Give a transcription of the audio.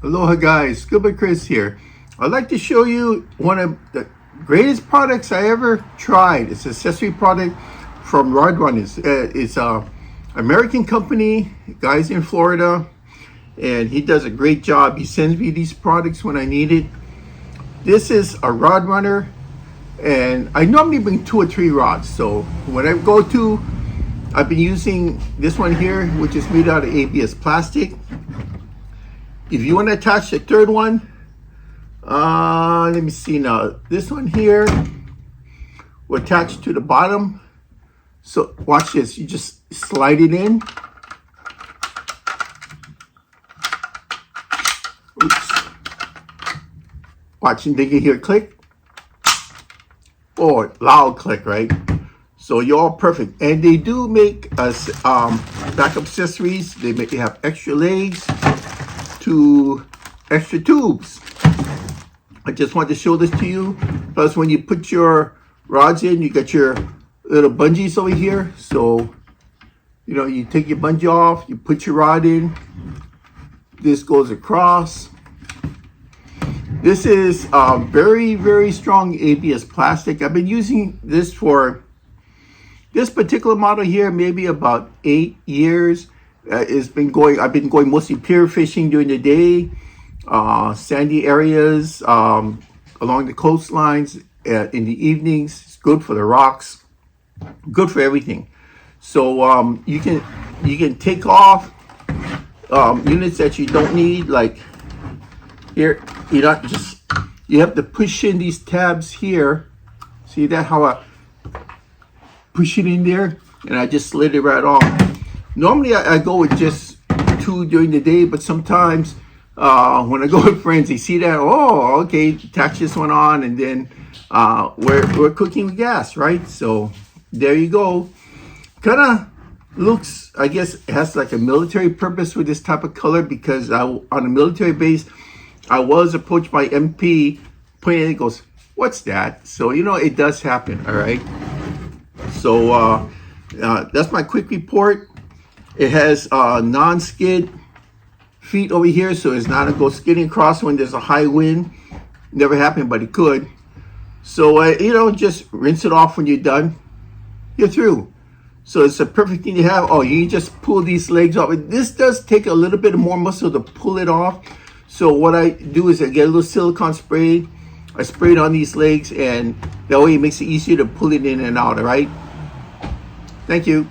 Aloha guys, Scuba Chris here. I'd like to show you one of the greatest products I ever tried. It's an accessory product from Rod Runners. It's a American company, guy's in Florida, and he does a great job. He sends me these products when I need it. This is a rod runner, and I normally bring 2 or 3 rods. So when I go to, I've been using this one here, which is made out of ABS plastic. If you want to attach the 3rd one, let me see now. This one here will attach to the bottom. So watch this. You just slide it in. Oops. Watch, and then you hear click. Oh, loud click, right? So you're all perfect. And they do make us backup accessories. They have extra legs to extra tubes. I just want to show this to you. Plus, when you put your rods in, you got your little bungees over here. So, you know, you take your bungee off, you put your rod in. This goes across. This is very, very strong ABS plastic. I've been using this for this particular model here, maybe about 8 years. I've been going mostly pier fishing during the day, sandy areas along the coastlines in the evenings. It's good for the rocks, good for everything. So you can take off units that you don't need. Like here, you have to push in these tabs here. See that, how I push it in there, and I just slid it right off. Normally I go with just 2 during the day, but sometimes when I go with friends, they see that, oh, okay, attach this one on, and then we're cooking with gas, right? So there you go. Kind of looks, I guess, it has like a military purpose with this type of color, because on a military base, I was approached by MP, pointing, it goes, what's that? So, you know, it does happen, all right? So that's my quick report. It has non-skid feet over here, so it's not gonna go skidding across when there's a high wind. Never happened, but it could. So you know, just rinse it off when you're done. You're through. So it's a perfect thing to have. Oh, you just pull these legs off. This does take a little bit more muscle to pull it off. So what I do is I get a little silicone spray. I spray it on these legs, and that way it makes it easier to pull it in and out. All right. Thank you.